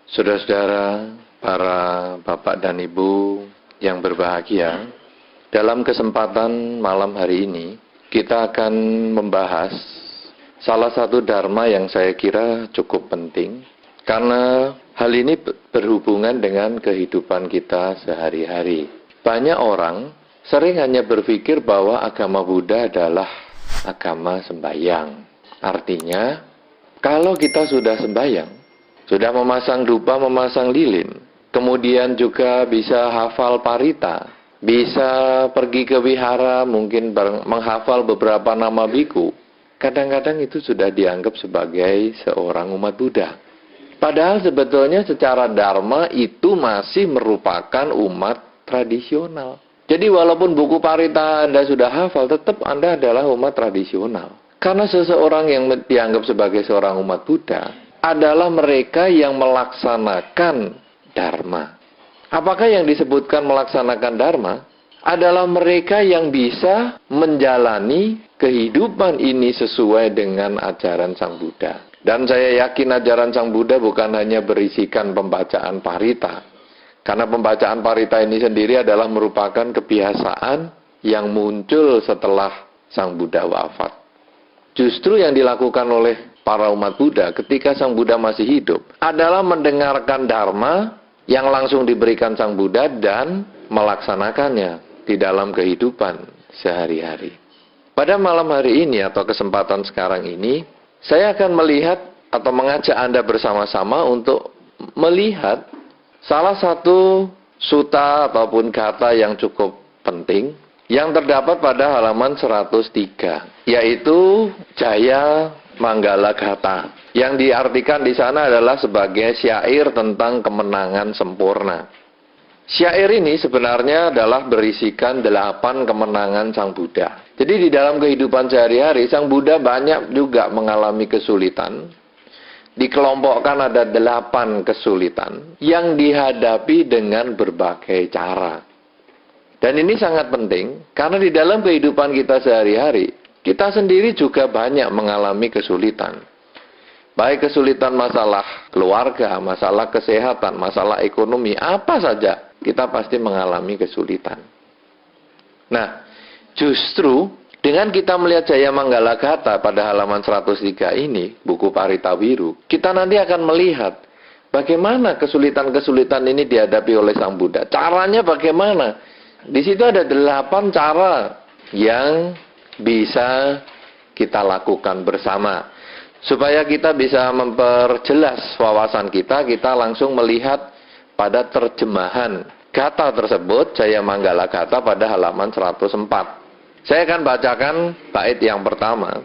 Saudara-saudara, para bapak dan ibu yang berbahagia, dalam kesempatan malam hari ini, kita akan membahas salah satu dharma yang saya kira cukup penting, karena hal ini berhubungan dengan kehidupan kita sehari-hari. Banyak orang sering hanya berpikir bahwa agama Buddha adalah agama sembahyang. Artinya, kalau kita sudah sembahyang, sudah memasang dupa, memasang lilin, kemudian juga bisa hafal parita, bisa pergi ke wihara, mungkin menghafal beberapa nama biku. Kadang-kadang itu sudah dianggap sebagai seorang umat Buddha. Padahal sebetulnya secara dharma itu masih merupakan umat tradisional. Jadi walaupun buku parita Anda sudah hafal, tetap Anda adalah umat tradisional. Karena seseorang yang dianggap sebagai seorang umat Buddha adalah mereka yang melaksanakan dharma. Apakah yang disebutkan melaksanakan dharma? Adalah mereka yang bisa menjalani kehidupan ini sesuai dengan ajaran Sang Buddha. Dan saya yakin ajaran Sang Buddha bukan hanya berisikan pembacaan parita. Karena pembacaan parita ini sendiri adalah merupakan kebiasaan yang muncul setelah Sang Buddha wafat. Justru yang dilakukan oleh para umat Buddha ketika Sang Buddha masih hidup adalah mendengarkan dharma yang langsung diberikan Sang Buddha dan melaksanakannya di dalam kehidupan sehari-hari. Pada malam hari ini atau kesempatan sekarang ini, saya akan melihat atau mengajak Anda bersama-sama untuk melihat salah satu sutta ataupun kata yang cukup penting yang terdapat pada halaman 103, yaitu Jaya Manggala Gata, yang diartikan di sana adalah sebagai syair tentang kemenangan sempurna. Syair ini sebenarnya adalah berisikan 8 kemenangan Sang Buddha. Jadi di dalam kehidupan sehari-hari, Sang Buddha banyak juga mengalami kesulitan. Dikelompokkan ada 8 kesulitan yang dihadapi dengan berbagai cara. Dan ini sangat penting, karena di dalam kehidupan kita sehari-hari, kita sendiri juga banyak mengalami kesulitan. Baik kesulitan masalah keluarga, masalah kesehatan, masalah ekonomi, apa saja, kita pasti mengalami kesulitan. Nah, justru dengan kita melihat Jaya Manggala Gata pada halaman 103 ini, buku Parita Wiru, kita nanti akan melihat bagaimana kesulitan-kesulitan ini dihadapi oleh Sang Buddha. Caranya bagaimana? Di situ ada 8 cara yang bisa kita lakukan bersama. Supaya kita bisa memperjelas wawasan kita langsung melihat pada terjemahan kata tersebut, Jaya Manggala Gata pada halaman 104. Saya akan bacakan bait yang pertama.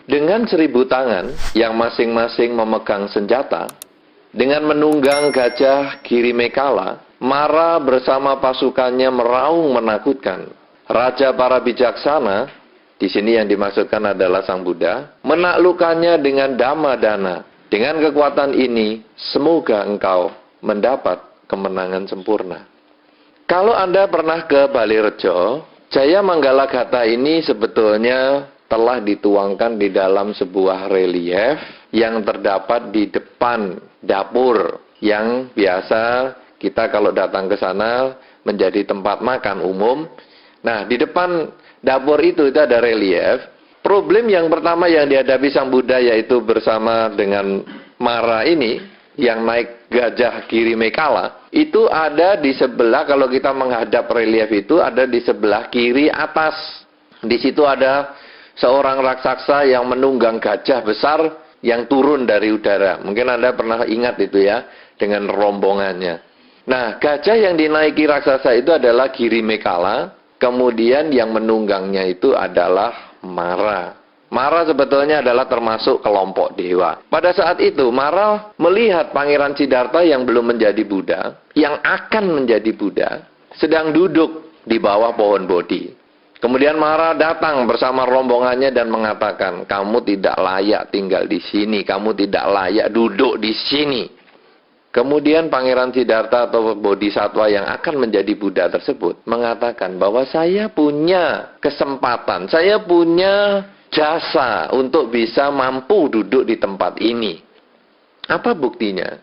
Dengan 1000 tangan yang masing-masing memegang senjata, dengan menunggang gajah Girimekala, Mara bersama pasukannya meraung menakutkan. Raja para bijaksana, di sini yang dimaksudkan adalah Sang Buddha, menaklukkannya dengan Dhammadana. Dengan kekuatan ini, semoga engkau mendapat kemenangan sempurna. Kalau Anda pernah ke Balirejo, Jaya Manggala Gata ini sebetulnya telah dituangkan di dalam sebuah relief yang terdapat di depan dapur yang biasa kita kalau datang ke sana menjadi tempat makan umum. Nah, di depan dapur itu ada relief. Problem yang pertama yang dihadapi Sang Buddha yaitu bersama dengan Mara ini, yang naik gajah Girimekala, itu ada di sebelah, kalau kita menghadap relief itu, ada di sebelah kiri atas. Di situ ada seorang raksasa yang menunggang gajah besar yang turun dari udara. Mungkin Anda pernah ingat itu ya, dengan rombongannya. Nah, gajah yang dinaiki raksasa itu adalah Girimekala, kemudian yang menunggangnya itu adalah Mara. Mara sebetulnya adalah termasuk kelompok dewa. Pada saat itu, Mara melihat Pangeran Siddhartha yang belum menjadi Buddha, yang akan menjadi Buddha, sedang duduk di bawah pohon Bodhi. Kemudian Mara datang bersama rombongannya dan mengatakan, kamu tidak layak tinggal di sini, kamu tidak layak duduk di sini. Kemudian Pangeran Siddhartha atau Bodhisattva yang akan menjadi Buddha tersebut mengatakan bahwa saya punya kesempatan, saya punya jasa untuk bisa mampu duduk di tempat ini. Apa buktinya?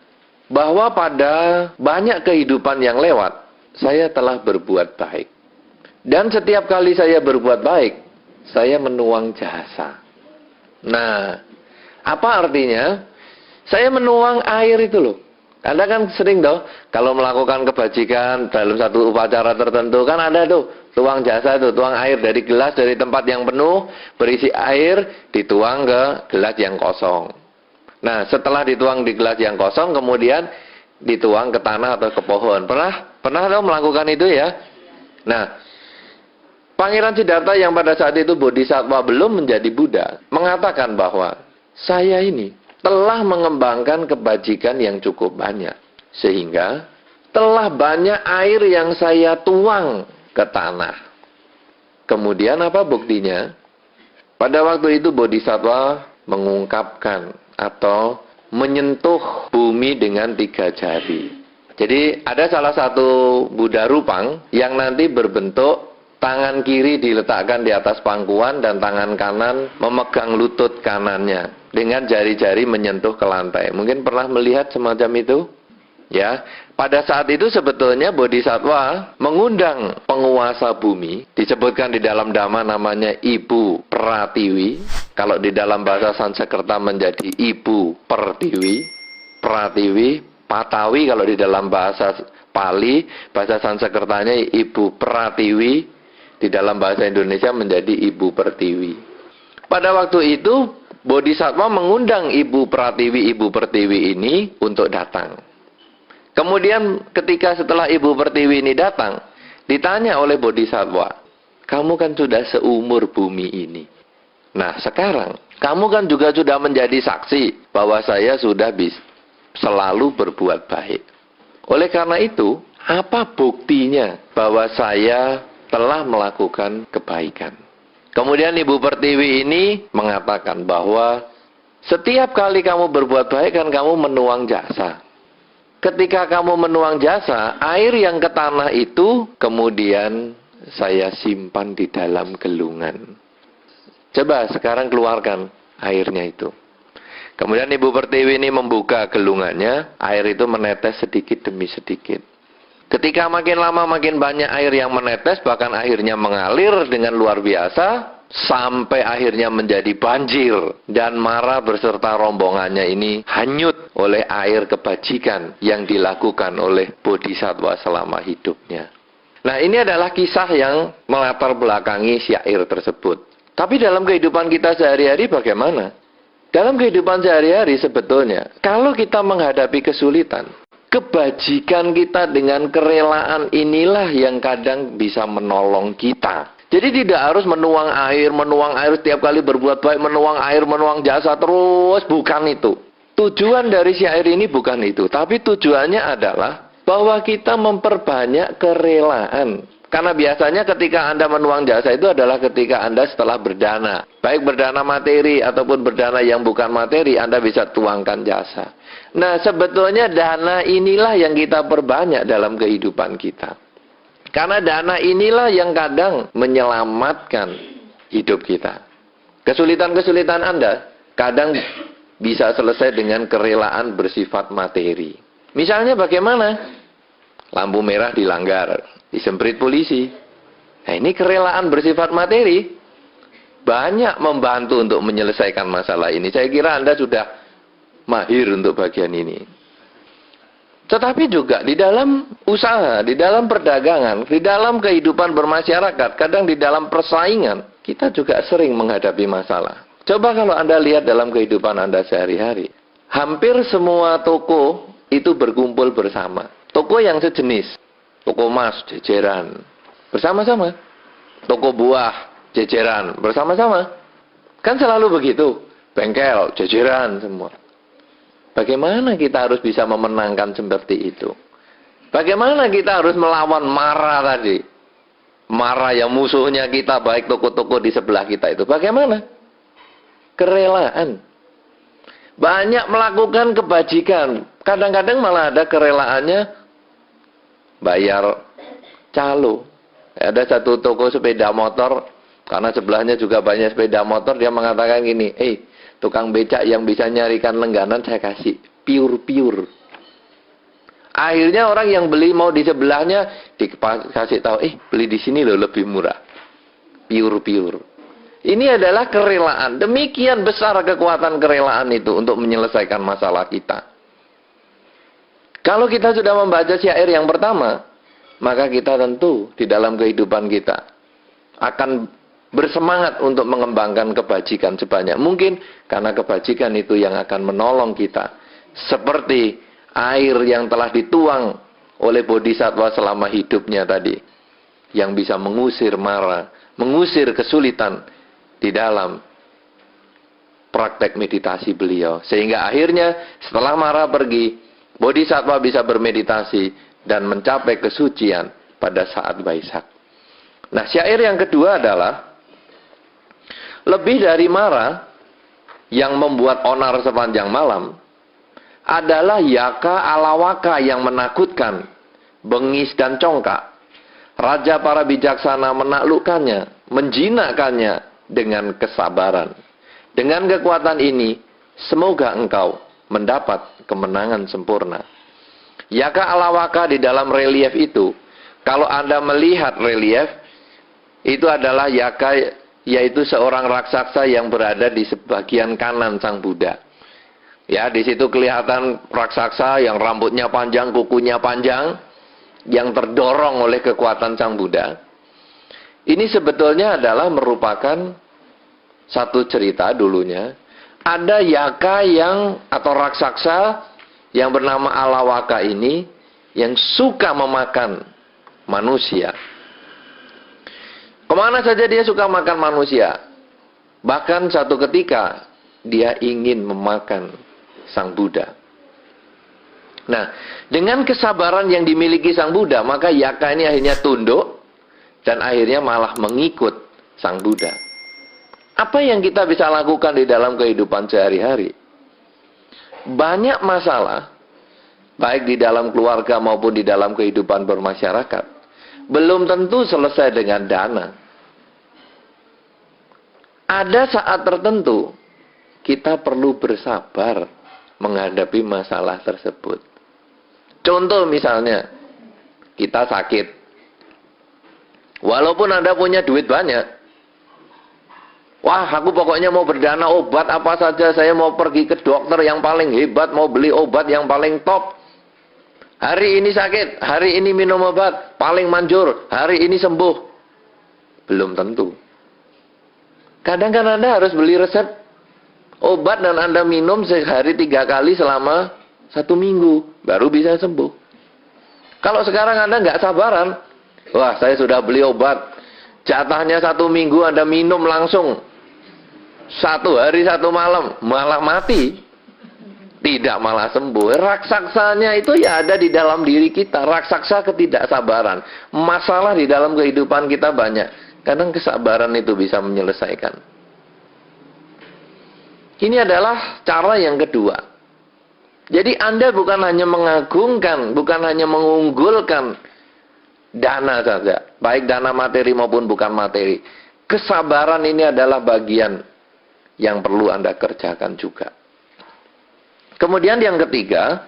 bahwa pada banyak kehidupan yang lewat, saya telah berbuat baik. Dan setiap kali saya berbuat baik, saya menuang jasa. Nah, apa artinya? Saya menuang air itu loh. Anda kan sering toh, kalau melakukan kebajikan dalam satu upacara tertentu, kan ada tuh, tuang jasa tuh, tuang air dari gelas, dari tempat yang penuh, berisi air, dituang ke gelas yang kosong. Nah, setelah dituang di gelas yang kosong, kemudian dituang ke tanah atau ke pohon. Pernah toh melakukan itu ya? Nah, Pangeran Siddhartha yang pada saat itu Bodhisattva belum menjadi Buddha, mengatakan bahwa saya ini telah mengembangkan kebajikan yang cukup banyak. Sehingga telah banyak air yang saya tuang ke tanah. Kemudian apa buktinya? Pada waktu itu Bodhisattva mengungkapkan atau menyentuh bumi dengan 3 jari. Jadi ada salah satu Buddha Rupang yang nanti berbentuk tangan kiri diletakkan di atas pangkuan dan tangan kanan memegang lutut kanannya dengan jari-jari menyentuh ke lantai. Mungkin pernah melihat semacam itu? Ya, pada saat itu sebetulnya Bodhisattva mengundang penguasa bumi, disebutkan di dalam Dhamma namanya Ibu Pratiwi. Kalau di dalam bahasa Sanskerta menjadi Ibu Pertiwi, Pratiwi, Patawi kalau di dalam bahasa Pali, bahasa Sanskertanya Ibu Pratiwi. Di dalam bahasa Indonesia menjadi Ibu Pertiwi. Pada waktu itu, Bodhisattva mengundang Ibu Pertiwi ini untuk datang. Kemudian ketika setelah Ibu Pertiwi ini datang, ditanya oleh Bodhisattva, kamu kan sudah seumur bumi ini. Nah sekarang, kamu kan juga sudah menjadi saksi bahwa saya sudah selalu berbuat baik. Oleh karena itu, apa buktinya bahwa saya telah melakukan kebaikan? Kemudian Ibu Pertiwi ini mengatakan bahwa setiap kali kamu berbuat baik kan kamu menuang jasa. Ketika kamu menuang jasa, air yang ke tanah itu kemudian saya simpan di dalam gelungan. Coba sekarang keluarkan airnya itu. Kemudian Ibu Pertiwi ini membuka gelungannya, air itu menetes sedikit demi sedikit. Ketika makin lama makin banyak air yang menetes, bahkan akhirnya mengalir dengan luar biasa, sampai akhirnya menjadi banjir. Dan Mara beserta rombongannya ini hanyut oleh air kebajikan yang dilakukan oleh Bodhisattva selama hidupnya. Nah ini adalah kisah yang melatar belakangi syair tersebut. Tapi dalam kehidupan kita sehari-hari bagaimana? Dalam kehidupan sehari-hari sebetulnya, kalau kita menghadapi kesulitan, kebajikan kita dengan kerelaan inilah yang kadang bisa menolong kita. Jadi tidak harus menuang air setiap kali berbuat baik, menuang jasa terus, bukan itu. Tujuan dari syair ini bukan itu, tapi tujuannya adalah bahwa kita memperbanyak kerelaan. Karena biasanya ketika Anda menuang jasa itu adalah ketika Anda setelah berdana. Baik berdana materi ataupun berdana yang bukan materi, Anda bisa tuangkan jasa. Nah sebetulnya dana inilah yang kita perbanyak dalam kehidupan kita. Karena dana inilah yang kadang menyelamatkan hidup kita. Kesulitan-kesulitan Anda kadang bisa selesai dengan kerelaan bersifat materi. Misalnya bagaimana? Lampu merah dilanggar, disemprit polisi. Nah ini kerelaan bersifat materi. Banyak membantu untuk menyelesaikan masalah ini. Saya kira Anda sudah mahir untuk bagian ini. Tetapi juga di dalam usaha, di dalam perdagangan, di dalam kehidupan bermasyarakat, kadang di dalam persaingan, kita juga sering menghadapi masalah. Coba kalau Anda lihat dalam kehidupan Anda sehari-hari, hampir semua toko itu berkumpul bersama. Toko yang sejenis, toko emas, jejeran, bersama-sama. Toko buah, jejeran, bersama-sama. Kan selalu begitu, bengkel, jejeran semua. Bagaimana kita harus bisa memenangkan seperti itu? Bagaimana kita harus melawan Mara tadi? Mara yang musuhnya kita, baik toko-toko di sebelah kita itu. Bagaimana? Kerelaan. Banyak melakukan kebajikan. Kadang-kadang malah ada kerelaannya bayar calo. Ada satu toko sepeda motor, karena sebelahnya juga banyak sepeda motor, dia mengatakan gini, tukang becak yang bisa nyarikan lengganan saya kasih, pure. Akhirnya orang yang beli mau di sebelahnya dikasih tahu, beli di sini loh lebih murah. Pure. Ini adalah kerelaan. Demikian besar kekuatan kerelaan itu untuk menyelesaikan masalah kita. Kalau kita sudah membaca syair yang pertama, maka kita tentu di dalam kehidupan kita akan bersemangat untuk mengembangkan kebajikan sebanyak mungkin, karena kebajikan itu yang akan menolong kita. Seperti air yang telah dituang oleh bodhisattva selama hidupnya tadi, yang bisa mengusir mara, mengusir kesulitan di dalam praktek meditasi beliau. Sehingga akhirnya setelah mara pergi, bodhisattva bisa bermeditasi dan mencapai kesucian pada saat Waisak. Nah, syair yang kedua adalah lebih dari mara yang membuat onar sepanjang malam, adalah yaka alawaka yang menakutkan, bengis dan congkak. Raja para bijaksana menaklukkannya, menjinakkannya dengan kesabaran. Dengan kekuatan ini, semoga engkau mendapat kemenangan sempurna. Yaka alawaka di dalam relief itu, kalau Anda melihat relief, itu adalah yaka, yaitu seorang raksasa yang berada di sebagian kanan Sang Buddha. Ya, di situ kelihatan raksasa yang rambutnya panjang, kukunya panjang, yang terdorong oleh kekuatan Sang Buddha. Ini sebetulnya adalah merupakan satu cerita dulunya. Ada yaka atau raksasa yang bernama Alawaka ini yang suka memakan manusia. Kemana saja dia suka makan manusia. Bahkan satu ketika dia ingin memakan Sang Buddha. Nah, dengan kesabaran yang dimiliki Sang Buddha, maka yaka ini akhirnya tunduk dan akhirnya malah mengikut Sang Buddha. Apa yang kita bisa lakukan di dalam kehidupan sehari-hari? Banyak masalah, baik di dalam keluarga maupun di dalam kehidupan bermasyarakat, belum tentu selesai dengan dana. Ada saat tertentu kita perlu bersabar menghadapi masalah tersebut. Contoh misalnya, kita sakit. Walaupun Anda punya duit banyak. Wah, aku pokoknya mau berdana obat apa saja. Saya mau pergi ke dokter yang paling hebat, mau beli obat yang paling top. Hari ini sakit, hari ini minum obat, paling manjur, hari ini sembuh. Belum tentu. Kadang kan Anda harus beli resep obat dan Anda minum sehari 3 kali selama 1 minggu, baru bisa sembuh. Kalau sekarang Anda nggak sabaran, wah saya sudah beli obat, jatahnya 1 minggu Anda minum langsung, 1 hari 1 malam, malah mati. Tidak malah sembuh. Raksaksanya itu ya ada di dalam diri kita, raksasa ketidaksabaran. Masalah di dalam kehidupan kita banyak. Kadang kesabaran itu bisa menyelesaikan. Ini adalah cara yang kedua. Jadi Anda bukan hanya mengagungkan, bukan hanya mengunggulkan dana saja, baik dana materi maupun bukan materi. Kesabaran ini adalah bagian yang perlu Anda kerjakan juga. Kemudian yang ketiga,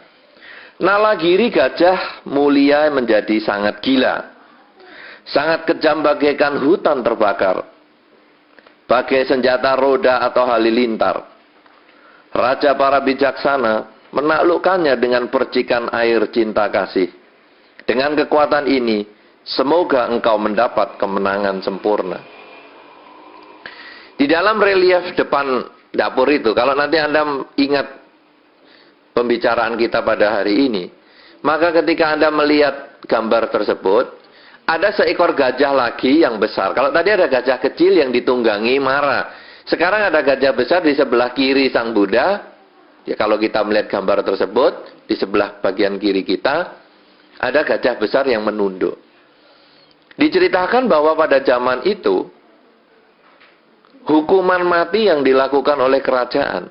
nalagiri gajah mulia menjadi sangat gila. Sangat kejam bagaikan hutan terbakar. Bagai senjata roda atau halilintar. Raja para bijaksana menaklukkannya dengan percikan air cinta kasih. Dengan kekuatan ini, semoga engkau mendapat kemenangan sempurna. Di dalam relief depan dapur itu, kalau nanti Anda ingat pembicaraan kita pada hari ini, maka ketika Anda melihat gambar tersebut, ada seekor gajah lagi yang besar. Kalau tadi ada gajah kecil yang ditunggangi Mara, sekarang ada gajah besar di sebelah kiri Sang Buddha. Ya, kalau kita melihat gambar tersebut, di sebelah bagian kiri kita ada gajah besar yang menunduk. Diceritakan bahwa pada zaman itu hukuman mati yang dilakukan oleh kerajaan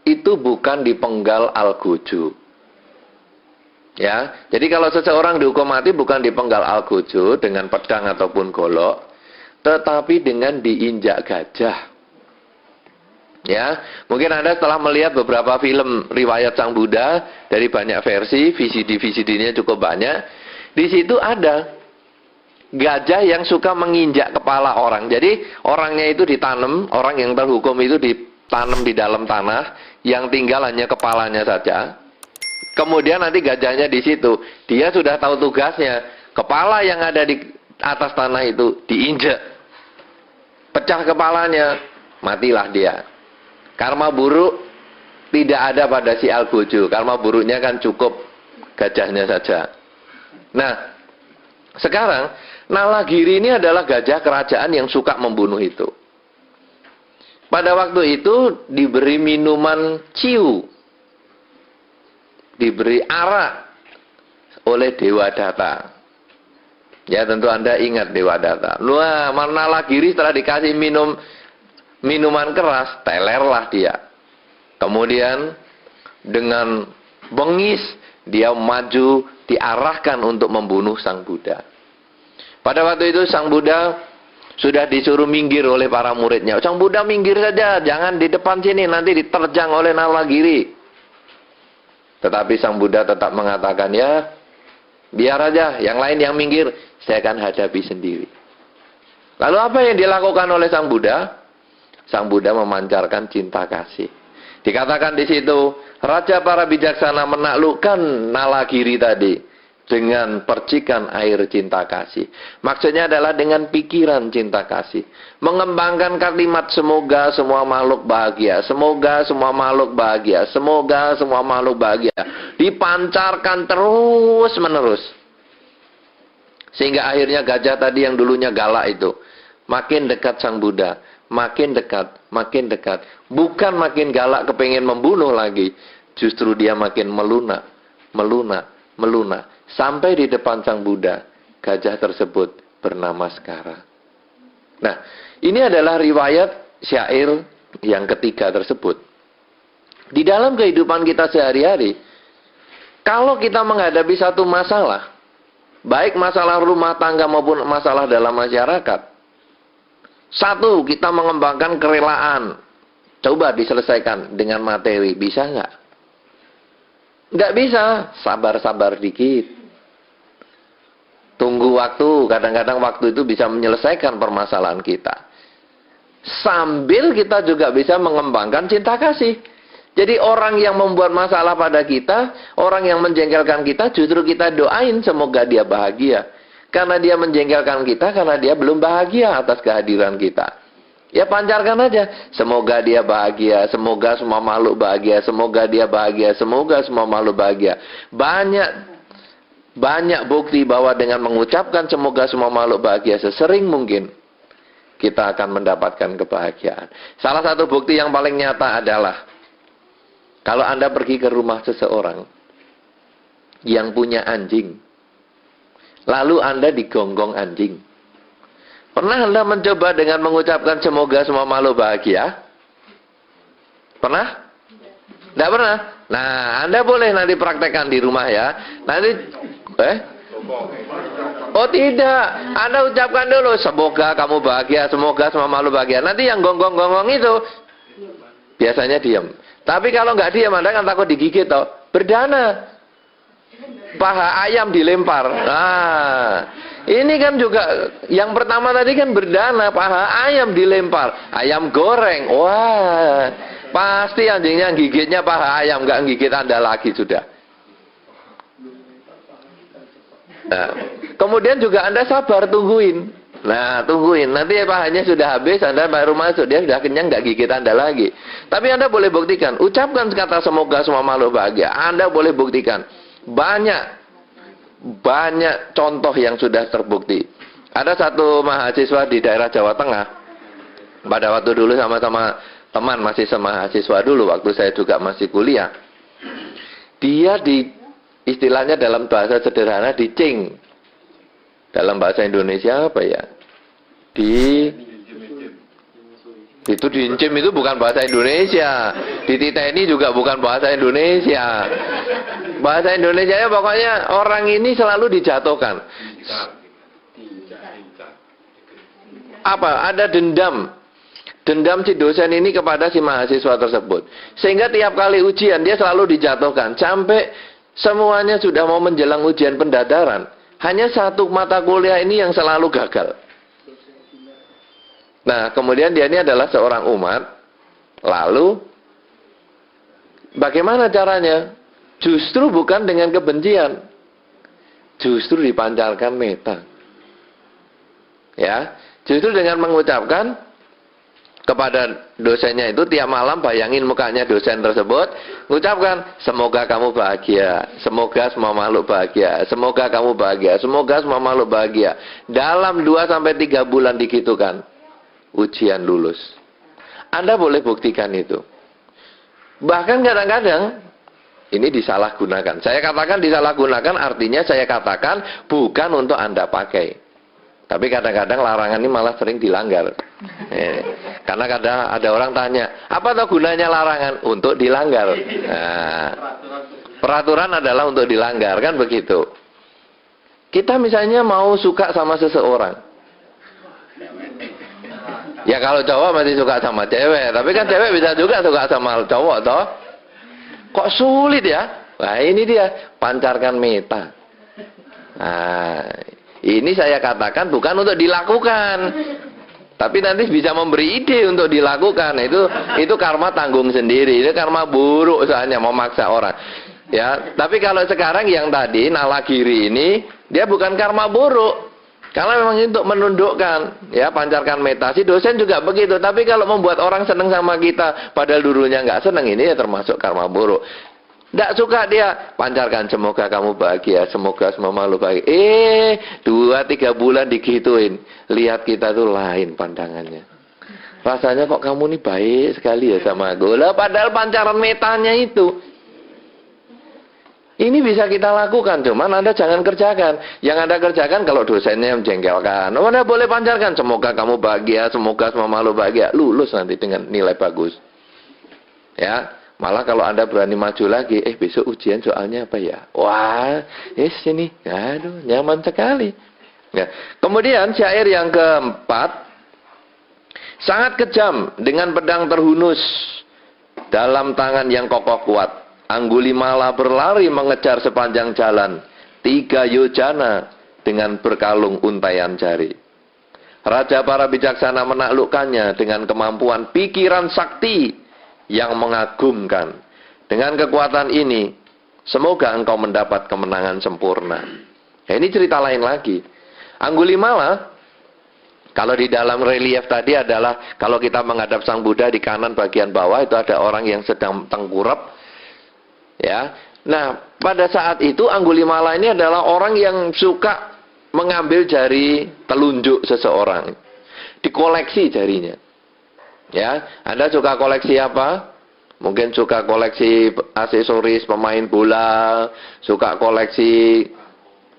itu bukan dipenggal algojo. Ya, jadi kalau seseorang dihukum mati bukan dipenggal algojo dengan pedang ataupun golok, tetapi dengan diinjak gajah. Ya, mungkin Anda setelah melihat beberapa film riwayat Sang Buddha dari banyak versi, VCD-VCD-nya cukup banyak. Di situ ada gajah yang suka menginjak kepala orang. Jadi orangnya itu ditanam, orang yang terhukum itu ditanam di dalam tanah, yang tinggal hanya kepalanya saja. Kemudian nanti gajahnya di situ, dia sudah tahu tugasnya. Kepala yang ada di atas tanah itu diinjak, pecah kepalanya, matilah dia. Karma buruk tidak ada pada si Albojo. Karma buruknya kan cukup gajahnya saja. Nah, sekarang Nalagiri ini adalah gajah kerajaan yang suka membunuh itu. Pada waktu itu diberi minuman ciu, diberi arak oleh Dewa Data. Ya, tentu Anda ingat Dewa Data. Wah, Nalagiri setelah dikasih minuman keras, telerlah dia. Kemudian dengan bengis dia maju, diarahkan untuk membunuh Sang Buddha. Pada waktu itu Sang Buddha sudah disuruh minggir oleh para muridnya. Sang Buddha minggir saja, jangan di depan sini, nanti diterjang oleh Nalagiri. Tetapi Sang Buddha tetap mengatakan, ya biar aja, yang lain yang minggir, saya akan hadapi sendiri. Lalu apa yang dilakukan oleh Sang Buddha? Sang Buddha memancarkan cinta kasih. Dikatakan di situ, Raja para bijaksana menaklukkan Nalagiri tadi dengan percikan air cinta kasih. Maksudnya adalah dengan pikiran cinta kasih. Mengembangkan kalimat semoga semua makhluk bahagia. Semoga semua makhluk bahagia. Semoga semua makhluk bahagia. Dipancarkan terus menerus. Sehingga akhirnya gajah tadi yang dulunya galak itu makin dekat Sang Buddha. Makin dekat, makin dekat. Bukan makin galak kepengen membunuh lagi. Justru dia makin melunak, melunak, melunak. Sampai di depan Sang Buddha, gajah tersebut bernama Skara. Nah, ini adalah riwayat syair yang ketiga tersebut. Di dalam kehidupan kita sehari-hari, kalau kita menghadapi satu masalah, baik masalah rumah tangga maupun masalah dalam masyarakat, satu, kita mengembangkan kerelaan. Coba diselesaikan dengan materi. Bisa nggak? Nggak bisa. Sabar-sabar dikit. Tunggu waktu. Kadang-kadang waktu itu bisa menyelesaikan permasalahan kita. Sambil kita juga bisa mengembangkan cinta kasih. Jadi orang yang membuat masalah pada kita, orang yang menjengkelkan kita, justru kita doain semoga dia bahagia. Karena dia menjengkelkan kita, karena dia belum bahagia atas kehadiran kita. Ya pancarkan aja. Semoga dia bahagia, semoga semua makhluk bahagia, semoga dia bahagia, semoga semua makhluk bahagia. Banyak bukti bahwa dengan mengucapkan semoga semua makhluk bahagia sesering mungkin, kita akan mendapatkan kebahagiaan. Salah satu bukti yang paling nyata adalah, kalau Anda pergi ke rumah seseorang yang punya anjing, lalu Anda digonggong anjing. Pernah Anda mencoba dengan mengucapkan semoga semua makhluk bahagia? Pernah? Tidak pernah? Nah, Anda boleh nanti praktekkan di rumah ya. Nanti, oh tidak, Anda ucapkan dulu, semoga kamu bahagia, semoga semua makhluk bahagia. Nanti yang gonggong-gonggong itu, biasanya diam. Tapi kalau nggak diam, Anda kan takut digigit toh. Berdana. Paha ayam dilempar. Nah, ini kan juga yang pertama tadi kan berdana, paha ayam dilempar, ayam goreng. Wah, pasti anjingnya gigitnya paha ayam, nggak gigit Anda lagi sudah. Nah, kemudian juga Anda sabar tungguin. Nah, tungguin. Nanti pahanya sudah habis, Anda baru masuk, dia sudah kenyang, nggak gigit Anda lagi. Tapi Anda boleh buktikan, ucapkan kata semoga semua makhluk bahagia. Anda boleh buktikan. Banyak contoh yang sudah terbukti. Ada satu mahasiswa di daerah Jawa Tengah. Pada waktu dulu sama-sama teman, masih mahasiswa dulu, waktu saya juga masih kuliah. Dia istilahnya dalam bahasa sederhana dicing. Dalam bahasa Indonesia apa ya? Itu diincim itu bukan bahasa Indonesia. Dititeni juga bukan bahasa Indonesia. Bahasa Indonesia ya pokoknya orang ini selalu dijatuhkan. Apa? Ada dendam. dendam si dosen ini kepada si mahasiswa tersebut. Sehingga tiap kali ujian dia selalu dijatuhkan. Sampai semuanya sudah mau menjelang ujian pendadaran. Hanya satu mata kuliah ini yang selalu gagal. Nah, kemudian dia ini adalah seorang umat. Lalu, bagaimana caranya? Justru bukan dengan kebencian. Justru dipancarkan meta. Ya, justru dengan mengucapkan kepada dosennya itu tiap malam bayangin mukanya dosen tersebut, mengucapkan semoga kamu bahagia, semoga semua makhluk bahagia, semoga kamu bahagia, semoga semua makhluk bahagia. Dalam 2-3 bulan digitukan, ujian lulus. Anda boleh buktikan itu. Bahkan kadang-kadang ini disalahgunakan. Saya katakan disalahgunakan artinya saya katakan bukan untuk Anda pakai. Tapi kadang-kadang larangan ini malah sering dilanggar. Karena kadang ada orang tanya, apa tuh gunanya larangan? Untuk dilanggar. Nah, peraturan adalah untuk dilanggar, kan begitu. Kita misalnya mau suka sama seseorang. Ya kalau cowok masih suka sama cewek, tapi kan cewek bisa juga suka sama cowok toh. Kok sulit ya? Nah ini dia, pancarkan meta. Nah, ini saya katakan bukan untuk dilakukan, tapi nanti bisa memberi ide untuk dilakukan. Itu karma tanggung sendiri, itu karma buruk soalnya memaksa orang. Ya, tapi kalau sekarang yang tadi nalagiri ini dia bukan karma buruk, karena memang untuk menundukkan, ya pancarkan meta. Si dosen juga begitu. Tapi kalau membuat orang senang sama kita, padahal dulunya nggak senang, ini ya termasuk karma buruk. Tidak suka dia, pancarkan semoga kamu bahagia, semoga semua makhluk bahagia. 2-3 bulan digituin, lihat kita tuh lain pandangannya. Rasanya kok kamu nih baik sekali ya sama aku. Lah padahal pancaran metanya itu. Ini bisa kita lakukan, cuman Anda jangan kerjakan. Yang Anda kerjakan kalau dosennya menjengkelkan, Anda boleh pancarkan semoga kamu bahagia, semoga semua makhluk bahagia. Lulus nanti dengan nilai bagus. Ya. Malah kalau Anda berani maju lagi, besok ujian soalnya apa ya? Wah, sini, aduh, nyaman sekali. Ya. Kemudian syair yang keempat, sangat kejam dengan pedang terhunus dalam tangan yang kokoh kuat. Anggulimala berlari mengejar sepanjang jalan, 3 yojana dengan berkalung untaian jari. Raja para bijaksana menaklukkannya dengan kemampuan pikiran sakti yang mengagumkan. Dengan kekuatan ini, semoga engkau mendapat kemenangan sempurna. Nah, ini cerita lain lagi. Anggulimala, kalau di dalam relief tadi adalah, kalau kita menghadap Sang Buddha di kanan bagian bawah, itu ada orang yang sedang tengkurap. Ya. Nah, pada saat itu Anggulimala ini adalah orang yang suka mengambil jari telunjuk seseorang. Dikoleksi jarinya. Ya, Anda suka koleksi apa? Mungkin suka koleksi aksesoris pemain bola, suka koleksi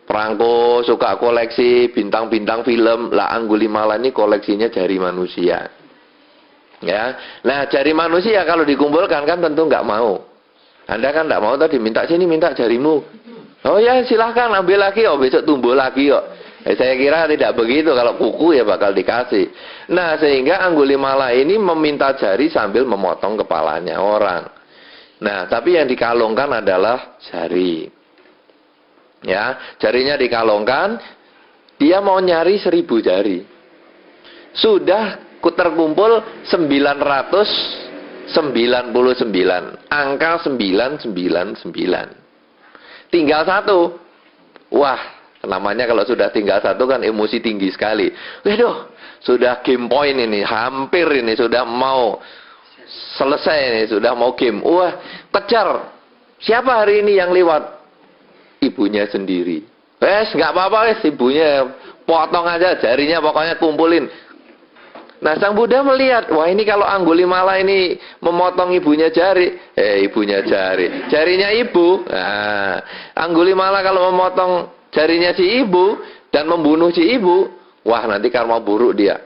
perangko, suka koleksi bintang-bintang film. Lah Anggulimala ini koleksinya jari manusia. Ya, nah jari manusia kalau dikumpulkan kan tentu nggak mau. Anda kan nggak mau tadi minta sini minta jarimu. Oh ya silahkan ambil lagi, besok tumbuh lagi kok. Saya kira tidak begitu, kalau kuku ya bakal dikasih. Nah sehingga Anggulimala ini meminta jari sambil memotong kepalanya orang. Nah tapi yang dikalungkan adalah jari. Ya, jarinya dikalungkan, dia mau nyari 1000 jari. Sudah terkumpul 999, angka 999. Tinggal 1. Wah, namanya kalau sudah tinggal 1 kan emosi tinggi sekali. Waduh, sudah game point ini, hampir ini sudah mau selesai ini, sudah mau game. Wah, kejar. Siapa hari ini yang lewat? Ibunya sendiri. Nggak apa-apa, ibunya potong aja jarinya, pokoknya kumpulin. Nah, Sang Buddha melihat, wah ini kalau Anggulimala ini memotong ibunya jari, ibunya jari, jarinya ibu. Nah, Anggulimala kalau memotong jarinya si ibu dan membunuh si ibu, wah nanti karma buruk dia.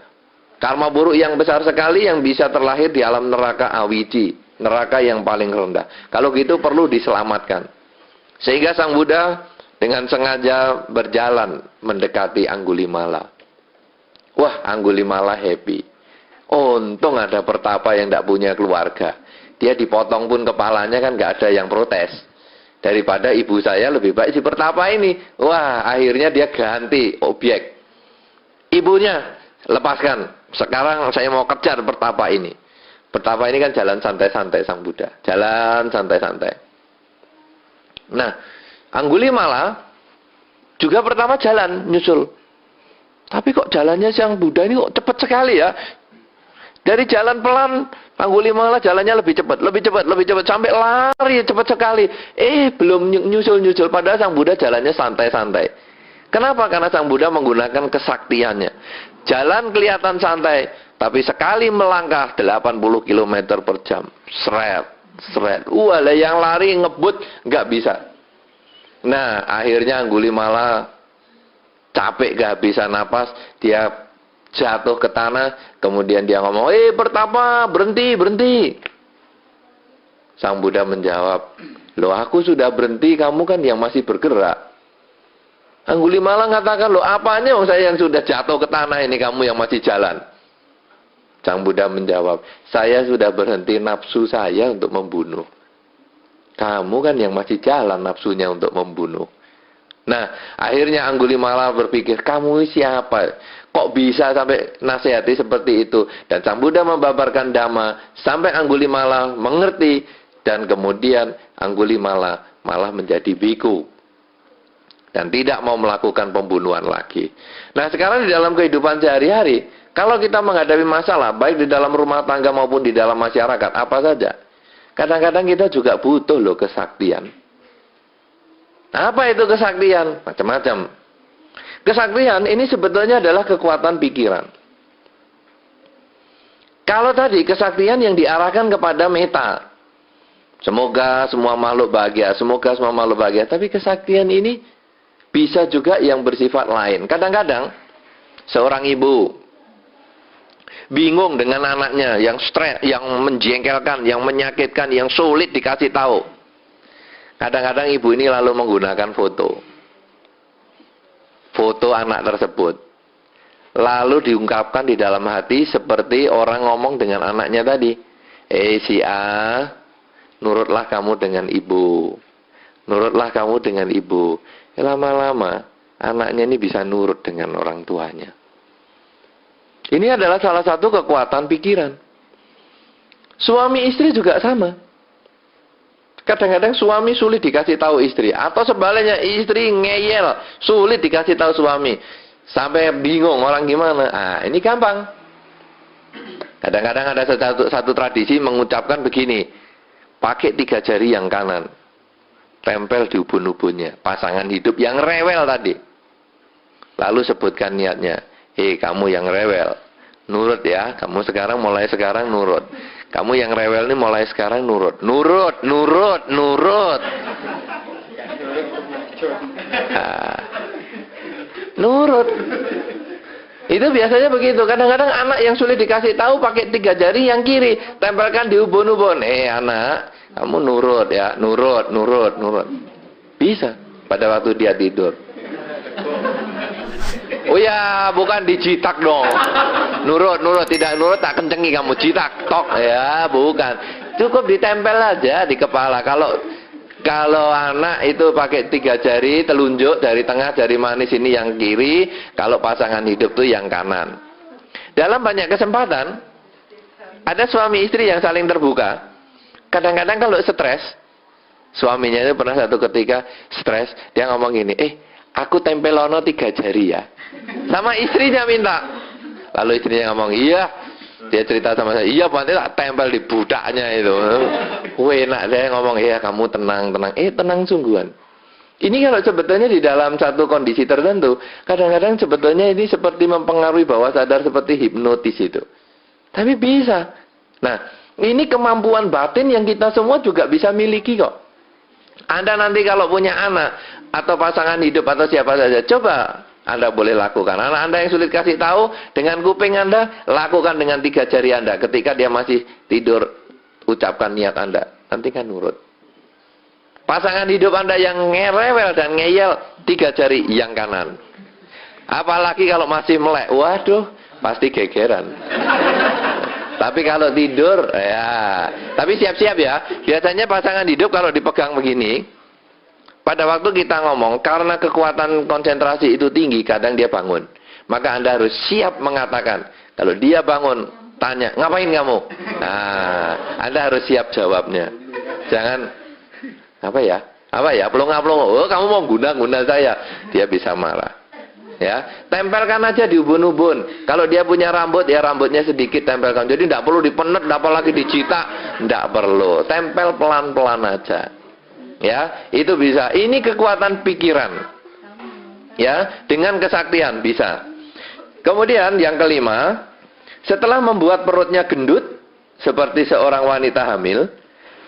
Karma buruk yang besar sekali yang bisa terlahir di alam neraka awiji, neraka yang paling rendah. Kalau gitu perlu diselamatkan. Sehingga Sang Buddha dengan sengaja berjalan mendekati Anggulimala. Wah, Anggulimala happy. Oh, Untung ada pertapa yang tidak punya keluarga. Dia dipotong pun kepalanya kan nggak ada yang protes. Daripada ibu saya lebih baik si pertapa ini. Wah, akhirnya dia ganti objek. Ibunya, lepaskan. Sekarang saya mau kejar pertapa ini. Pertapa ini kan jalan santai-santai sang Buddha. Jalan santai-santai. Nah, Anggulimala juga pertama jalan, nyusul. Tapi kok jalannya sang Buddha ini kok cepat sekali ya. Dari jalan pelan, Anggulimala jalannya lebih cepat, sampai lari cepat sekali. Belum nyusul-nyusul, padahal sang Buddha jalannya santai-santai. Kenapa? Karena sang Buddha menggunakan kesaktiannya. Jalan kelihatan santai, tapi sekali melangkah 80 km per jam. Seret. Walah, yang lari ngebut nggak bisa. Nah, akhirnya Anggulimala capek kehabisan napas, dia jatuh ke tanah, kemudian dia ngomong, pertapa, berhenti. Sang Buddha menjawab, loh aku sudah berhenti, kamu kan yang masih bergerak. Anggulimala mengatakan, loh apanya saya yang sudah jatuh ke tanah ini, kamu yang masih jalan. Sang Buddha menjawab, saya sudah berhenti nafsu saya untuk membunuh. Kamu kan yang masih jalan nafsunya untuk membunuh. Nah, akhirnya Anggulimala berpikir, kamu siapa? Kok bisa sampai nasihati seperti itu? Dan sang Buddha membabarkan Dhamma sampai Anggulimala mengerti, dan kemudian Anggulimala malah menjadi biku dan tidak mau melakukan pembunuhan lagi. Nah, sekarang di dalam kehidupan sehari-hari, kalau kita menghadapi masalah baik di dalam rumah tangga maupun di dalam masyarakat, apa saja, kadang-kadang kita juga butuh loh kesaktian. Apa itu kesaktian? Macam-macam. Kesaktian ini sebetulnya adalah kekuatan pikiran. Kalau tadi kesaktian yang diarahkan kepada meta, semoga semua makhluk bahagia, tapi kesaktian ini bisa juga yang bersifat lain. Kadang-kadang seorang ibu bingung dengan anaknya yang stres, yang menjengkelkan, yang menyakitkan, yang sulit dikasih tahu. Kadang-kadang ibu ini lalu menggunakan foto anak tersebut, lalu diungkapkan di dalam hati seperti orang ngomong dengan anaknya tadi. Si A, nurutlah kamu dengan ibu. Nurutlah kamu dengan ibu. Lama-lama anaknya ini bisa nurut dengan orang tuanya. Ini adalah salah satu kekuatan pikiran. Suami istri juga sama. Kadang-kadang suami sulit dikasih tahu istri, atau sebaliknya istri ngeyel, sulit dikasih tahu suami, sampai bingung orang gimana. Ini gampang. Kadang-kadang ada satu tradisi mengucapkan begini, pakai 3 jari yang kanan, tempel di ubun-ubunnya, pasangan hidup yang rewel tadi. Lalu sebutkan niatnya, kamu yang rewel, nurut ya, kamu mulai sekarang nurut. Kamu yang rewel ini mulai sekarang nurut. Nurut. Nurut. Itu biasanya begitu. Kadang-kadang anak yang sulit dikasih tahu pakai 3 jari yang kiri, tempelkan di ubun-ubun. Anak, kamu nurut ya, nurut. Bisa pada waktu dia tidur. Oh ya, bukan dijitak dong. Nurut, tidak nurut tak kencengi kamu, jitak, tok. Ya, bukan. Cukup ditempel aja di kepala. Kalau anak itu pakai 3 jari telunjuk dari tengah, jari manis ini yang kiri, kalau pasangan hidup itu yang kanan. Dalam banyak kesempatan ada suami istri yang saling terbuka. Kadang-kadang kalau stres, suaminya itu pernah satu ketika stres, dia ngomong gini, aku tempelono 3 jari ya. Sama istrinya minta. Lalu istrinya ngomong, iya. Dia cerita sama saya, iya nanti tak tempel di budaknya itu. Enak saya ngomong, iya kamu tenang. Tenang sungguhan. Ini kalau sebetulnya di dalam satu kondisi tertentu, kadang-kadang sebetulnya ini seperti mempengaruhi bawah sadar seperti hipnotis itu. Tapi bisa. Nah, ini kemampuan batin yang kita semua juga bisa miliki kok. Anda nanti kalau punya anak atau pasangan hidup atau siapa saja, coba Anda boleh lakukan. Anak Anda yang sulit kasih tahu, dengan kuping Anda, lakukan dengan 3 jari Anda. Ketika dia masih tidur, ucapkan niat Anda. Nanti kan nurut. Pasangan hidup Anda yang ngerewel dan ngeyel, 3 jari yang kanan. Apalagi kalau masih melek, waduh, pasti gegeran. Tapi kalau tidur, ya. Tapi siap-siap ya. Biasanya pasangan hidup kalau dipegang begini, pada waktu kita ngomong, karena kekuatan konsentrasi itu tinggi, kadang dia bangun. Maka Anda harus siap mengatakan. Kalau dia bangun, tanya, ngapain kamu? Nah, Anda harus siap jawabnya. Jangan, apa ya, pelongo-pelongo. Oh, kamu mau guna-guna saya. Dia bisa marah. Ya, tempelkan aja di ubun-ubun. Kalau dia punya rambut, ya rambutnya sedikit tempelkan. Jadi tidak perlu dipenet, apalagi dicita, tidak perlu. Tempel pelan-pelan aja. Ya, itu bisa. Ini kekuatan pikiran. Ya, dengan kesaktian bisa. Kemudian yang kelima, setelah membuat perutnya gendut seperti seorang wanita hamil,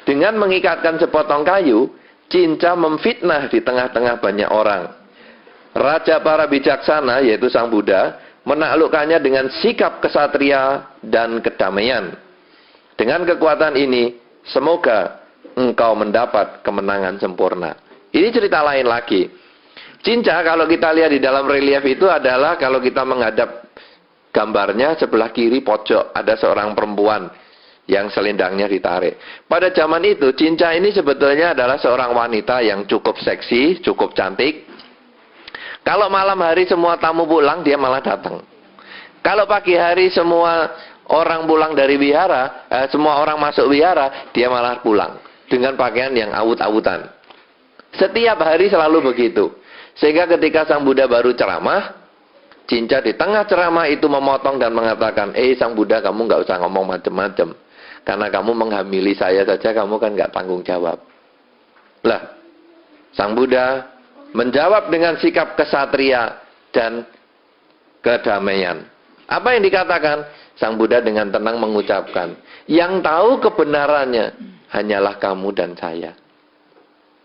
dengan mengikatkan sepotong kayu, Cinca memfitnah di tengah-tengah banyak orang. Raja para bijaksana, yaitu Sang Buddha, menaklukkannya dengan sikap kesatria dan kedamaian. Dengan kekuatan ini, semoga engkau mendapat kemenangan sempurna. Ini cerita lain lagi. Cinca, kalau kita lihat di dalam relief itu adalah, kalau kita menghadap gambarnya, sebelah kiri pojok ada seorang perempuan yang selendangnya ditarik. Pada zaman itu, Cinca ini sebetulnya adalah seorang wanita yang cukup seksi, cukup cantik. Kalau malam hari semua tamu pulang, dia malah datang. Kalau pagi hari semua orang pulang dari wihara, semua orang masuk wihara, dia malah pulang. Dengan pakaian yang awut-awutan. Setiap hari selalu begitu. Sehingga ketika Sang Buddha baru ceramah, Cinca di tengah ceramah itu memotong dan mengatakan, Sang Buddha, kamu nggak usah ngomong macam-macam. Karena kamu menghamili saya saja, kamu kan nggak tanggung jawab. Lah, Sang Buddha menjawab dengan sikap kesatria dan kedamaian. Apa yang dikatakan? Sang Buddha dengan tenang mengucapkan, yang tahu kebenarannya hanyalah kamu dan saya.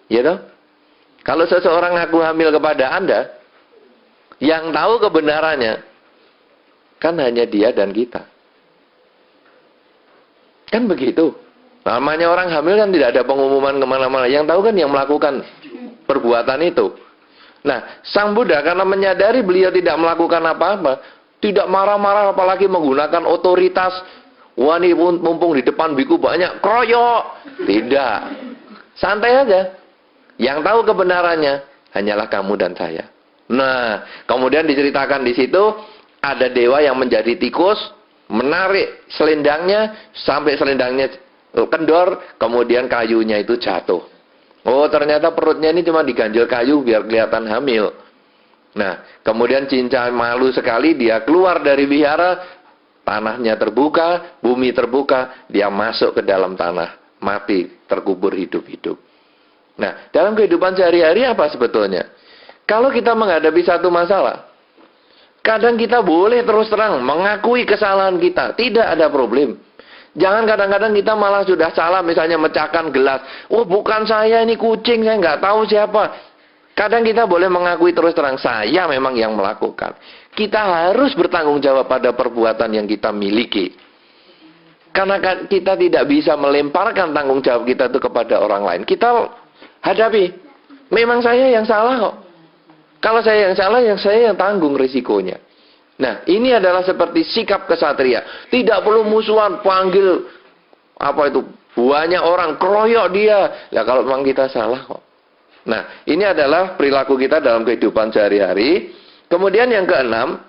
Ya toh? Kalau seseorang ngaku hamil kepada Anda, yang tahu kebenarannya kan hanya dia dan kita. Kan begitu. Namanya orang hamil kan tidak ada pengumuman kemana-mana. Yang tahu kan yang melakukan perbuatan itu. Nah, Sang Buddha karena menyadari beliau tidak melakukan apa-apa, tidak marah-marah apalagi menggunakan otoritas. Wah, ini mumpung di depan biku banyak, kroyok. Tidak. Santai aja. Yang tahu kebenarannya hanyalah kamu dan saya. Nah, kemudian diceritakan di situ ada dewa yang menjadi tikus, menarik selendangnya sampai selendangnya kendor, kemudian kayunya itu jatuh. Oh, ternyata perutnya ini cuma diganjel kayu biar kelihatan hamil. Nah, kemudian Cinca malu sekali, dia keluar dari wihara, tanahnya terbuka, bumi terbuka, dia masuk ke dalam tanah, mati, terkubur hidup-hidup. Nah, dalam kehidupan sehari-hari apa sebetulnya? Kalau kita menghadapi satu masalah, kadang kita boleh terus terang mengakui kesalahan kita, tidak ada problem. Jangan kadang-kadang kita malah sudah salah, misalnya mecahkan gelas. Oh, bukan saya, ini kucing, saya nggak tahu siapa. Kadang kita boleh mengakui terus terang, saya memang yang melakukan. Kita harus bertanggung jawab pada perbuatan yang kita miliki. Karena kita tidak bisa melemparkan tanggung jawab kita itu kepada orang lain. Kita hadapi, memang saya yang salah kok. Kalau saya yang salah, saya yang tanggung risikonya. Nah, ini adalah seperti sikap kesatria. Tidak perlu musuhan, panggil banyak orang, keroyok dia. Lah kalau memang kita salah kok. Nah, ini adalah perilaku kita dalam kehidupan sehari-hari. Kemudian yang keenam,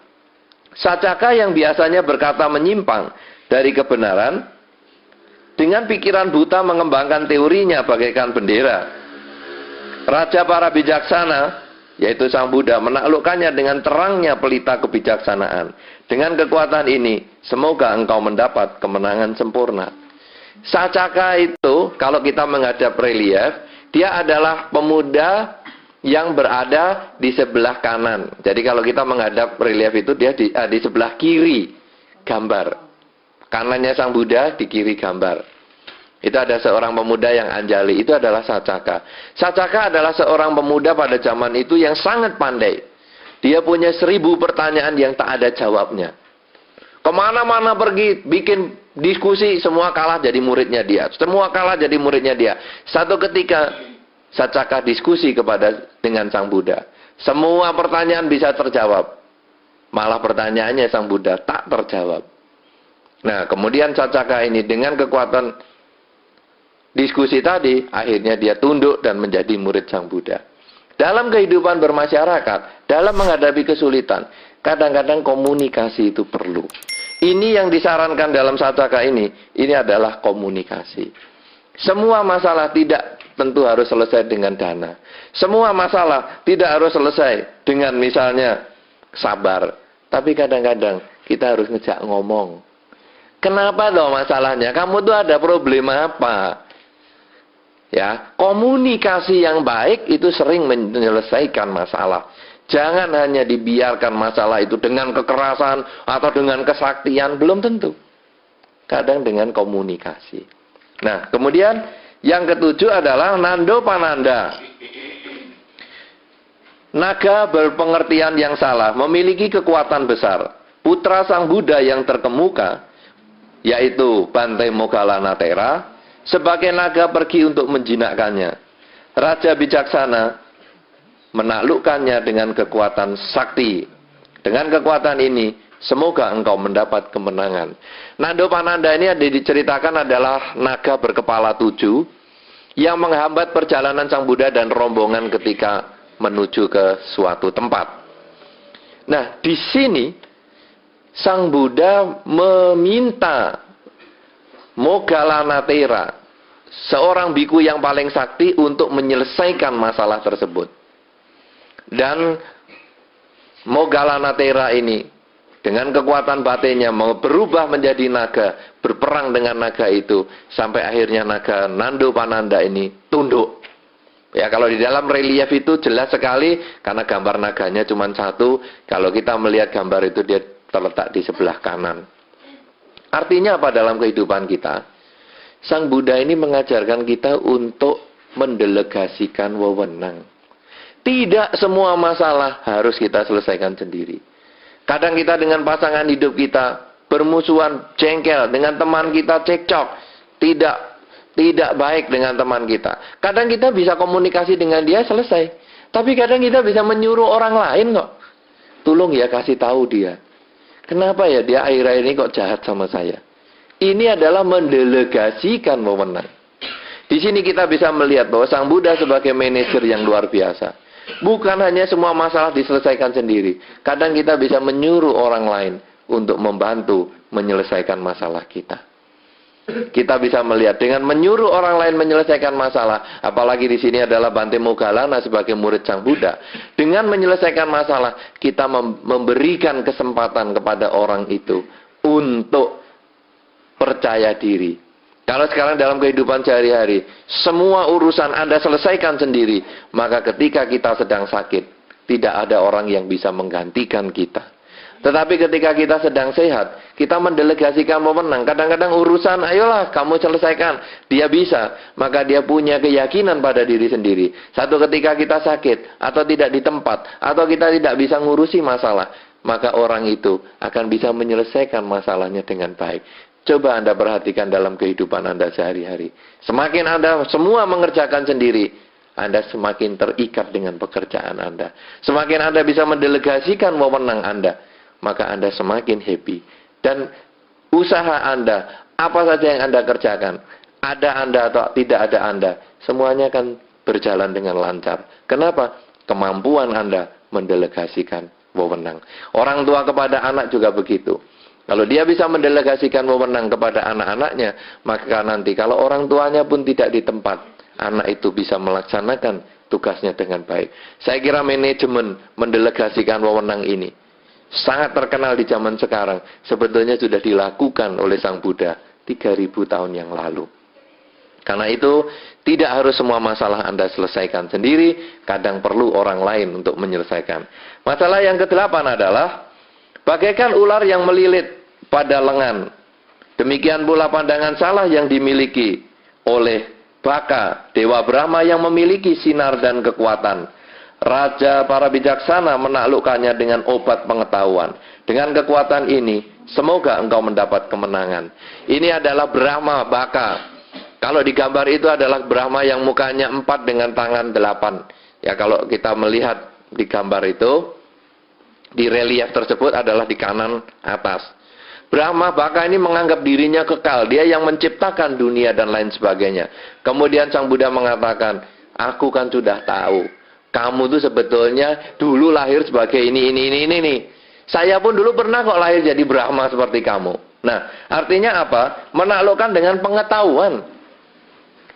Sacaka yang biasanya berkata menyimpang dari kebenaran, dengan pikiran buta mengembangkan teorinya bagaikan bendera. Raja para bijaksana, yaitu Sang Buddha, menaklukkannya dengan terangnya pelita kebijaksanaan. Dengan kekuatan ini, semoga engkau mendapat kemenangan sempurna. Sacaka itu, kalau kita menghadap relief, dia adalah pemuda yang berada di sebelah kanan. Jadi kalau kita menghadap relief itu, dia di sebelah kiri gambar. Kanannya Sang Buddha, di kiri gambar. Itu ada seorang pemuda yang anjali, itu adalah Sacaka. Sacaka adalah seorang pemuda pada zaman itu yang sangat pandai. Dia punya 1000 pertanyaan yang tak ada jawabnya. Kemana-mana pergi, bikin diskusi, semua kalah jadi muridnya dia. Semua kalah jadi muridnya dia. Satu ketika, Sacaka diskusi dengan Sang Buddha. Semua pertanyaan bisa terjawab. Malah pertanyaannya Sang Buddha tak terjawab. Nah, kemudian Cacaka ini dengan kekuatan diskusi tadi, akhirnya dia tunduk dan menjadi murid Sang Buddha. Dalam kehidupan bermasyarakat, dalam menghadapi kesulitan, kadang-kadang komunikasi itu perlu. Ini yang disarankan dalam Cacaka ini adalah komunikasi. Semua masalah tidak tentu harus selesai dengan dana. Semua masalah tidak harus selesai dengan misalnya sabar. Tapi kadang-kadang kita harus ngejak ngomong. Kenapa dong masalahnya? Kamu tuh ada problema apa? Ya, komunikasi yang baik itu sering menyelesaikan masalah. Jangan hanya dibiarkan masalah itu dengan kekerasan atau dengan kesaktian, belum tentu. Kadang dengan komunikasi. Nah, kemudian yang ketujuh adalah Nando Pananda. Naga berpengertian yang salah, memiliki kekuatan besar. Putra Sang Buddha yang terkemuka, yaitu Bante Moggallana-Thera, sebagai naga pergi untuk menjinakkannya. Raja bijaksana menaklukkannya dengan kekuatan sakti. Dengan kekuatan ini, semoga engkau mendapat kemenangan. Nando Pananda ini diceritakan adalah naga berkepala 7 yang menghambat perjalanan Sang Buddha dan rombongan ketika menuju ke suatu tempat. Nah, di sini Sang Buddha meminta Moggallana-Thera, seorang biku yang paling sakti, untuk menyelesaikan masalah tersebut. Dan Moggallana-Thera ini dengan kekuatan batinnya mau berubah menjadi naga, berperang dengan naga itu, sampai akhirnya naga Nando Pananda ini tunduk. Ya, kalau di dalam relief itu jelas sekali, karena gambar naganya cuma satu. Kalau kita melihat gambar itu, dia terletak di sebelah kanan. Artinya apa dalam kehidupan kita? Sang Buddha ini mengajarkan kita untuk mendelegasikan wewenang. Tidak semua masalah harus kita selesaikan sendiri. Kadang kita dengan pasangan hidup kita bermusuhan, jengkel, dengan teman kita cekcok, tidak baik dengan teman kita. Kadang kita bisa komunikasi dengan dia, selesai. Tapi kadang kita bisa menyuruh orang lain kok. Tolong ya, kasih tahu dia. Kenapa ya dia akhir-akhir ini kok jahat sama saya? Ini adalah mendelegasikan wewenang. Di sini kita bisa melihat bahwa Sang Buddha sebagai manajer yang luar biasa. Bukan hanya semua masalah diselesaikan sendiri. Kadang kita bisa menyuruh orang lain untuk membantu menyelesaikan masalah kita. Kita bisa melihat dengan menyuruh orang lain menyelesaikan masalah, apalagi di sini adalah Bante Moggallana sebagai murid Sang Buddha. Dengan menyelesaikan masalah, kita memberikan kesempatan kepada orang itu untuk percaya diri. Kalau sekarang dalam kehidupan sehari-hari, semua urusan Anda selesaikan sendiri, maka ketika kita sedang sakit, tidak ada orang yang bisa menggantikan kita. Tetapi ketika kita sedang sehat, kita mendelegasikan wewenang. Kadang-kadang urusan, ayolah kamu selesaikan. Dia bisa, maka dia punya keyakinan pada diri sendiri. Satu ketika kita sakit, atau tidak di tempat, atau kita tidak bisa ngurusi masalah, maka orang itu akan bisa menyelesaikan masalahnya dengan baik. Coba Anda perhatikan dalam kehidupan Anda sehari-hari. Semakin Anda semua mengerjakan sendiri, Anda semakin terikat dengan pekerjaan Anda. Semakin Anda bisa mendelegasikan wewenang Anda, maka Anda semakin happy. Dan usaha Anda, apa saja yang Anda kerjakan, ada Anda atau tidak ada Anda, semuanya akan berjalan dengan lancar. Kenapa? Kemampuan Anda mendelegasikan wewenang. Orang tua kepada anak juga begitu. Kalau dia bisa mendelegasikan wewenang kepada anak-anaknya, maka nanti kalau orang tuanya pun tidak di tempat, anak itu bisa melaksanakan tugasnya dengan baik. Saya kira manajemen mendelegasikan wewenang ini sangat terkenal di zaman sekarang. Sebetulnya sudah dilakukan oleh Sang Buddha 3000 tahun yang lalu. Karena itu, tidak harus semua masalah Anda selesaikan sendiri. Kadang perlu orang lain untuk menyelesaikan. Masalah yang ke-8 adalah bagaikan ular yang melilit pada lengan. Demikian pula pandangan salah yang dimiliki oleh Baka, Dewa Brahma yang memiliki sinar dan kekuatan. Raja para bijaksana menaklukkannya dengan obat pengetahuan. Dengan kekuatan ini, semoga engkau mendapat kemenangan. Ini adalah Brahma Baka. Kalau di gambar itu adalah Brahma yang mukanya 4 dengan tangan 8. Ya, kalau kita melihat di gambar itu, di relief tersebut adalah di kanan atas. Brahma Baka ini menganggap dirinya kekal, dia yang menciptakan dunia dan lain sebagainya. Kemudian Sang Buddha mengatakan, aku kan sudah tahu, kamu tuh sebetulnya dulu lahir sebagai ini. Saya pun dulu pernah kok lahir jadi Brahma seperti kamu. Nah, artinya apa? Menaklukkan dengan pengetahuan.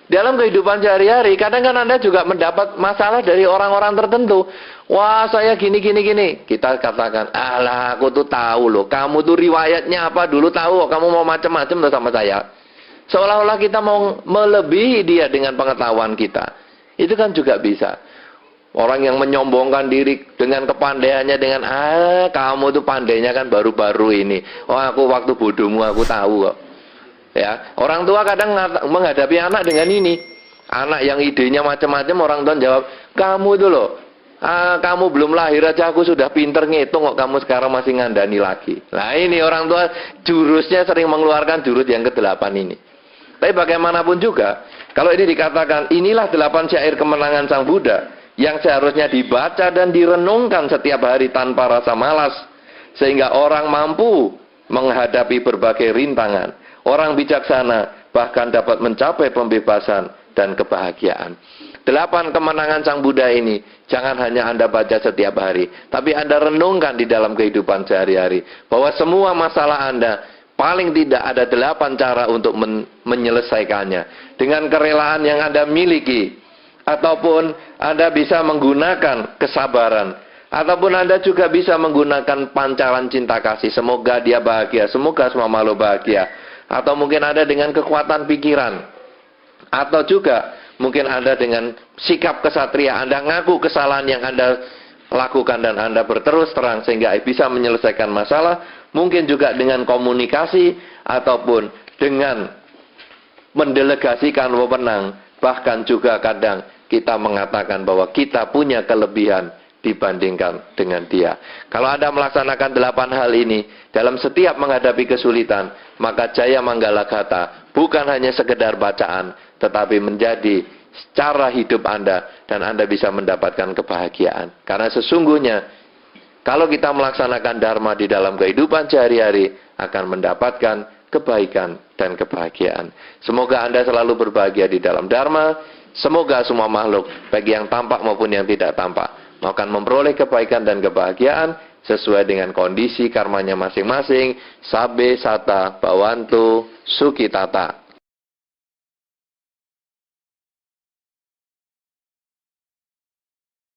Dalam kehidupan sehari-hari, kadang kan Anda juga mendapat masalah dari orang-orang tertentu. Wah, saya gini. Kita katakan, alah, aku tuh tahu loh. Kamu tuh riwayatnya apa dulu tahu. Kamu mau macam-macam tuh sama saya. Seolah-olah kita mau melebihi dia dengan pengetahuan kita. Itu kan juga bisa. Orang yang menyombongkan diri dengan kepandaiannya dengan, kamu tuh pandainya kan baru-baru ini. Oh, aku waktu bodohmu aku tahu kok. Ya, orang tua kadang menghadapi anak dengan ini. Anak yang idenya macam-macam, orang tua jawab, kamu itu loh, kamu belum lahir aja aku sudah pinter ngitung kok, kamu sekarang masih ngandani lagi. Nah ini orang tua jurusnya sering mengeluarkan jurus yang ke-8 ini. Tapi bagaimanapun juga, kalau ini dikatakan, inilah 8 syair kemenangan Sang Buddha, yang seharusnya dibaca dan direnungkan setiap hari tanpa rasa malas, sehingga orang mampu menghadapi berbagai rintangan. Orang bijaksana bahkan dapat mencapai pembebasan dan kebahagiaan. 8 kemenangan Sang Buddha ini jangan hanya Anda baca setiap hari, tapi Anda renungkan di dalam kehidupan sehari-hari. Bahwa semua masalah Anda, paling tidak ada 8 cara untuk menyelesaikannya. Dengan kerelaan yang Anda miliki, ataupun Anda bisa menggunakan kesabaran, ataupun Anda juga bisa menggunakan pancaran cinta kasih. Semoga dia bahagia, semoga semua makhluk bahagia. Atau mungkin Anda dengan kekuatan pikiran. Atau juga mungkin Anda dengan sikap kesatria. Anda ngaku kesalahan yang Anda lakukan dan Anda berterus terang sehingga bisa menyelesaikan masalah. Mungkin juga dengan komunikasi ataupun dengan mendelegasikan wewenang. Bahkan juga kadang kita mengatakan bahwa kita punya kelebihan dibandingkan dengan dia. Kalau Anda melaksanakan 8 hal ini dalam setiap menghadapi kesulitan, maka Jaya Manggalagata bukan hanya sekedar bacaan, tetapi menjadi cara hidup Anda dan Anda bisa mendapatkan kebahagiaan. Karena sesungguhnya kalau kita melaksanakan dharma di dalam kehidupan sehari-hari akan mendapatkan kebaikan dan kebahagiaan. Semoga Anda selalu berbahagia di dalam dharma. Semoga semua makhluk, baik yang tampak maupun yang tidak tampak, akan memperoleh kebaikan dan kebahagiaan sesuai dengan kondisi karmanya masing-masing. Sabe Sata Bawantu Sukitata.